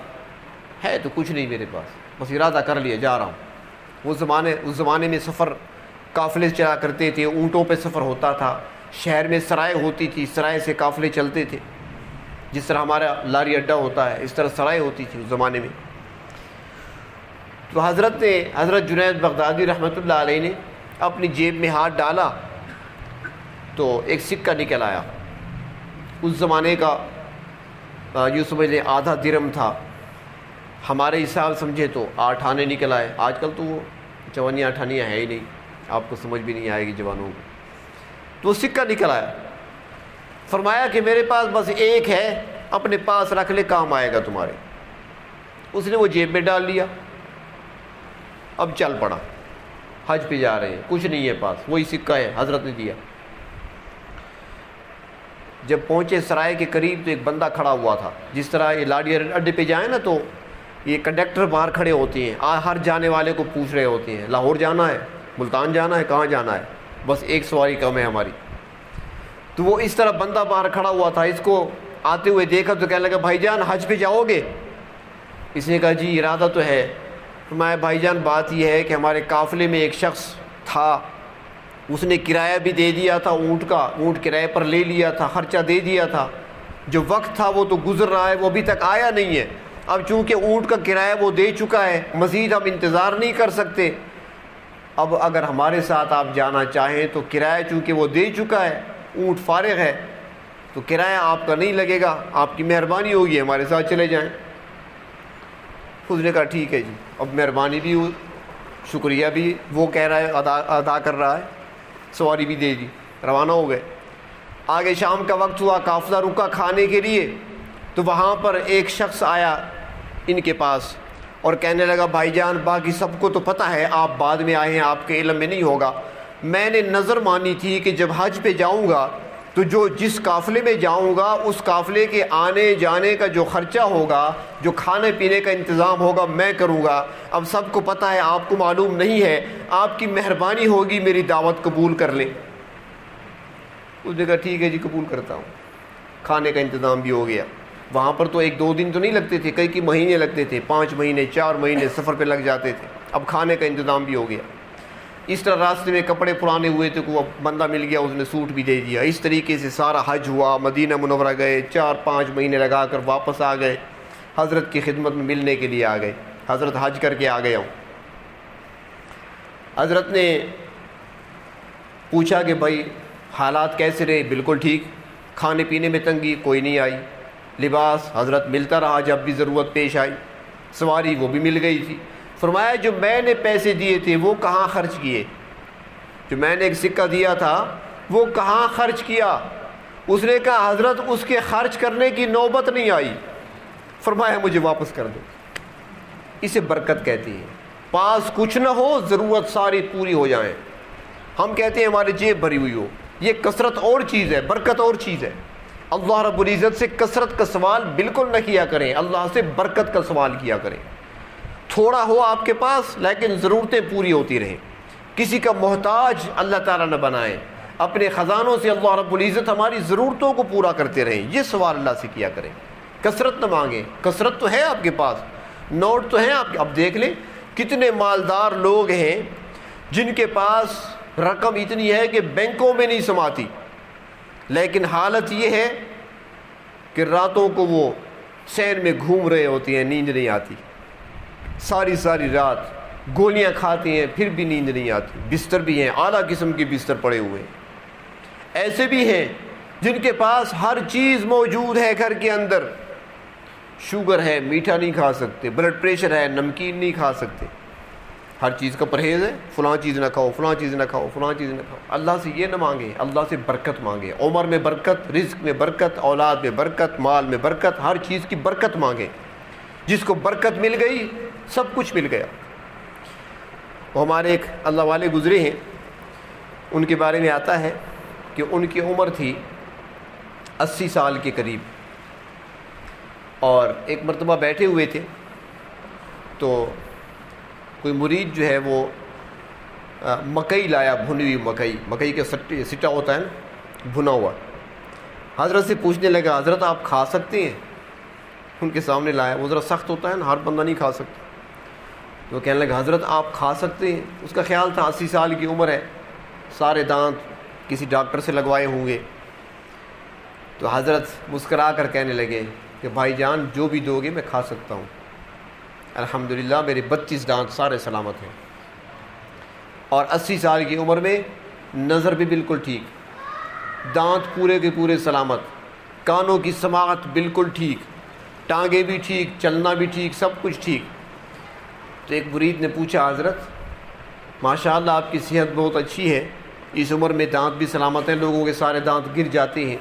ہے تو کچھ نہیں میرے پاس، بس ارادہ کر لیا جا رہا ہوں۔ اس زمانے میں سفر قافلے چلا کرتے تھے، اونٹوں پہ سفر ہوتا تھا، شہر میں سرائے ہوتی تھی، سرائے سے قافلے چلتے تھے، جس طرح ہمارا لاری اڈا ہوتا ہے اس طرح سرائے ہوتی تھی اس زمانے میں۔ تو حضرت جنید بغدادی رحمۃ اللہ علیہ نے اپنی جیب میں ہاتھ ڈالا تو ایک سکہ نکل آیا، اس زمانے کا یوں سمجھ لیں آدھا درم تھا، ہمارے حساب سمجھے تو 8 آنے نکل آئے۔ آج کل تو وہ 54 58 ہے ہی نہیں، آپ کو سمجھ بھی نہیں آئے گی جوانوں کو۔ تو وہ سکہ نکل آیا، فرمایا کہ میرے پاس بس ایک ہے، اپنے پاس رکھ لے، کام آئے گا تمہارے۔ اس نے وہ جیب میں ڈال لیا، اب چل پڑا، حج پہ جا رہے ہیں، کچھ نہیں ہے پاس، وہی سکہ ہے، حضرت نے دیا۔ جب پہنچے سرائے کے قریب تو ایک بندہ کھڑا ہوا تھا، جس طرح یہ لاڈی اڈے پہ جائیں نا تو یہ کنڈکٹر باہر کھڑے ہوتے ہیں، ہر جانے والے کو پوچھ رہے ہوتے ہیں لاہور جانا ہے، ملتان جانا ہے، کہاں جانا ہے، بس ایک سواری کم ہے ہماری۔ تو وہ اس طرح بندہ باہر کھڑا ہوا تھا، اس کو آتے ہوئے دیکھا تو کہنے لگا بھائی جان حج پہ جاؤ گے؟ اس نے کہا جی ارادہ تو ہے۔ فرمایا بھائی جان بات یہ ہے کہ ہمارے قافلے میں ایک شخص تھا، اس نے کرایہ بھی دے دیا تھا، اونٹ کرایہ پر لے لیا تھا، خرچہ دے دیا تھا، جو وقت تھا وہ تو گزر رہا ہے، وہ ابھی تک آیا نہیں ہے۔ اب چونکہ اونٹ کا کرایہ وہ دے چکا ہے، مزید ہم انتظار نہیں کر سکتے۔ اب اگر ہمارے ساتھ آپ جانا چاہیں تو کرایہ چونکہ وہ دے چکا ہے، اونٹ فارغ ہے، تو کرایہ آپ کا نہیں لگے گا، آپ کی مہربانی ہوگی ہمارے ساتھ چلے جائیں۔ اس نے کہا ٹھیک ہے جی، اب مہربانی بھی ہو، شکریہ بھی وہ کہہ رہا ہے، ادا کر رہا ہے، سواری بھی دے دی، روانہ ہو گئے۔ آگے شام کا وقت ہوا، قافلہ رکا کھانے کے لیے، تو وہاں پر ایک شخص آیا ان کے پاس اور کہنے لگا بھائی جان باقی سب کو تو پتہ ہے، آپ بعد میں آئے ہیں، آپ کے علم میں نہیں ہوگا، میں نے نظر مانی تھی کہ جب حج پہ جاؤں گا تو جس قافلے میں جاؤں گا اس قافلے کے آنے جانے کا جو خرچہ ہوگا، جو کھانے پینے کا انتظام ہوگا میں کروں گا۔ اب سب کو پتہ ہے، آپ کو معلوم نہیں ہے، آپ کی مہربانی ہوگی میری دعوت قبول کر لیں۔ اس نے کہا ٹھیک ہے جی قبول کرتا ہوں۔ کھانے کا انتظام بھی ہو گیا۔ وہاں پر تو 1-2 دن تو نہیں لگتے تھے، کئی مہینے لگتے تھے، 5 مہینے 4 مہینے سفر پہ لگ جاتے تھے، اب کھانے کا انتظام بھی ہو گیا۔ اس طرح راستے میں کپڑے پرانے ہوئے تھے، کوئی بندہ مل گیا، اس نے سوٹ بھی دے دیا۔ اس طریقے سے سارا حج ہوا، مدینہ منورہ گئے، 4-5 مہینے لگا کر واپس آ گئے، حضرت کی خدمت میں ملنے کے لیے آ گئے۔ حضرت حج کر کے آ گیا ہوں۔ حضرت نے پوچھا کہ بھائی حالات کیسے رہے؟ بالکل ٹھیک، کھانے پینے میں تنگی کوئی نہیں آئی، لباس حضرت ملتا رہا جب بھی ضرورت پیش آئی، سواری وہ بھی مل گئی تھی۔ فرمایا جو میں نے پیسے دیے تھے وہ کہاں خرچ کیے؟ جو میں نے ایک سکہ دیا تھا وہ کہاں خرچ کیا؟ اس نے کہا حضرت اس کے خرچ کرنے کی نوبت نہیں آئی۔ فرمایا مجھے واپس کر دو۔ اسے برکت کہتی ہے۔ پاس کچھ نہ ہو، ضرورت ساری پوری ہو جائیں۔ ہم کہتے ہیں ہماری جیب بھری ہوئی ہو، یہ کثرت اور چیز ہے، برکت اور چیز ہے۔ اللہ رب العزت سے کثرت کا سوال بالکل نہ کیا کریں، اللہ سے برکت کا سوال کیا کریں۔ تھوڑا ہو آپ کے پاس لیکن ضرورتیں پوری ہوتی رہیں، کسی کا محتاج اللہ تعالیٰ نہ بنائیں، اپنے خزانوں سے اللہ رب العزت ہماری ضرورتوں کو پورا کرتے رہیں۔ یہ سوال اللہ سے کیا کریں، کثرت نہ مانگیں۔ کثرت تو ہے آپ کے پاس، نوٹ تو ہیں آپ کے، اب دیکھ لیں کتنے مالدار لوگ ہیں جن کے پاس رقم اتنی ہے کہ بینکوں میں نہیں سماتی، لیکن حالت یہ ہے کہ راتوں کو وہ چین میں گھوم رہے ہوتے ہیں، نیند نہیں آتی، ساری ساری رات گولیاں کھاتے ہیں پھر بھی نیند نہیں آتی، بستر بھی ہیں اعلیٰ قسم کے بستر پڑے ہوئے ہیں۔ ایسے بھی ہیں جن کے پاس ہر چیز موجود ہے گھر کے اندر، شوگر ہے میٹھا نہیں کھا سکتے، بلڈ پریشر ہے نمکین نہیں کھا سکتے، ہر چیز کا پرہیز ہے، فلاں چیز نہ کھاؤ، فلاں چیز نہ کھاؤ، فلاں چیز نہ کھاؤ۔ اللہ سے یہ نہ مانگے، اللہ سے برکت مانگے، عمر میں برکت، رزق میں برکت، اولاد میں برکت، مال میں برکت، ہر چیز کی برکت مانگے۔ جس کو برکت مل گئی سب کچھ مل گیا۔ وہ ہمارے ایک اللہ والے گزرے ہیں، ان کے بارے میں آتا ہے کہ ان کی عمر تھی 80 سال کے قریب، اور ایک مرتبہ بیٹھے ہوئے تھے تو کوئی مرید جو ہے وہ مکئی لایا، بھنی ہوئی مکئی کا سٹا ہوتا ہے نا بھنا ہوا، حضرت سے پوچھنے لگا حضرت آپ کھا سکتے ہیں؟ ان کے سامنے لایا، وہ ذرا سخت ہوتا ہے نا، ہر بندہ نہیں کھا سکتا، تو کہنے لگا حضرت آپ کھا سکتے ہیں؟ اس کا خیال تھا 80 سال کی عمر ہے، سارے دانت کسی ڈاکٹر سے لگوائے ہوں گے، تو حضرت مسکرا کر کہنے لگے کہ بھائی جان جو بھی دو گے میں کھا سکتا ہوں، الحمدللہ میرے 32 دانت سارے سلامت ہیں، اور 80 سال کی عمر میں نظر بھی بالکل ٹھیک، دانت پورے کے پورے سلامت، کانوں کی سماعت بالکل ٹھیک، ٹانگیں بھی ٹھیک، چلنا بھی ٹھیک، سب کچھ ٹھیک۔ تو ایک مرید نے پوچھا حضرت ماشاءاللہ آپ کی صحت بہت اچھی ہے، اس عمر میں دانت بھی سلامت ہیں، لوگوں کے سارے دانت گر جاتے ہیں،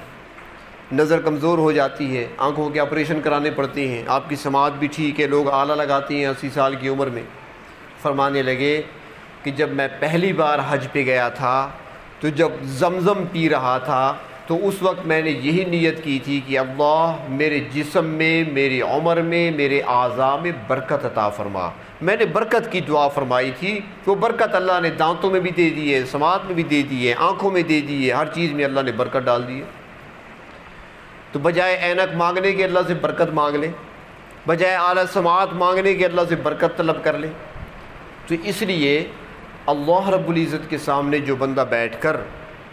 نظر کمزور ہو جاتی ہے، آنکھوں کے آپریشن کرانے پڑتے ہیں، آپ کی سماعت بھی ٹھیک ہے، لوگ آلہ لگاتے ہیں 80 سال کی عمر میں۔ فرمانے لگے کہ جب میں پہلی بار حج پہ گیا تھا تو جب زمزم پی رہا تھا تو اس وقت میں نے یہی نیت کی تھی کہ اللہ میرے جسم میں، میری عمر میں، میرے اعضاء میں برکت عطا فرما۔ میں نے برکت کی دعا فرمائی تھی، وہ برکت اللہ نے دانتوں میں بھی دے دی ہے، سماعت میں بھی دے دی ہے، آنکھوں میں دے دی ہے، ہر چیز میں اللہ نے برکت ڈال دی ہے۔ تو بجائے اینک مانگنے کے اللہ سے برکت مانگ لیں، بجائے اعلیٰ سماعت مانگنے کے اللہ سے برکت طلب کر لیں۔ تو اس لیے اللہ رب العزت کے سامنے جو بندہ بیٹھ کر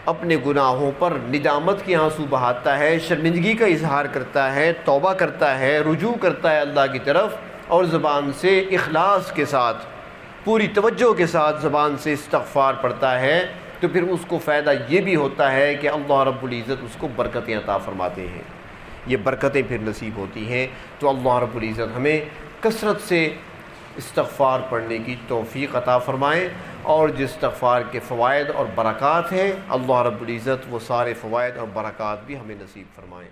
اپنے گناہوں پر ندامت کے آنسو بہاتا ہے، شرمندگی کا اظہار کرتا ہے، توبہ کرتا ہے، رجوع کرتا ہے اللہ کی طرف، اور زبان سے اخلاص کے ساتھ، پوری توجہ کے ساتھ زبان سے استغفار پڑھتا ہے، تو پھر اس کو فائدہ یہ بھی ہوتا ہے کہ اللہ رب العزت اس کو برکتیں عطا فرماتے ہیں، یہ برکتیں پھر نصیب ہوتی ہیں۔ تو اللہ رب العزت ہمیں کثرت سے استغفار پڑھنے کی توفیق عطا فرمائیں، اور جس استغفار کے فوائد اور برکات ہیں اللہ رب العزت وہ سارے فوائد اور برکات بھی ہمیں نصیب فرمائیں۔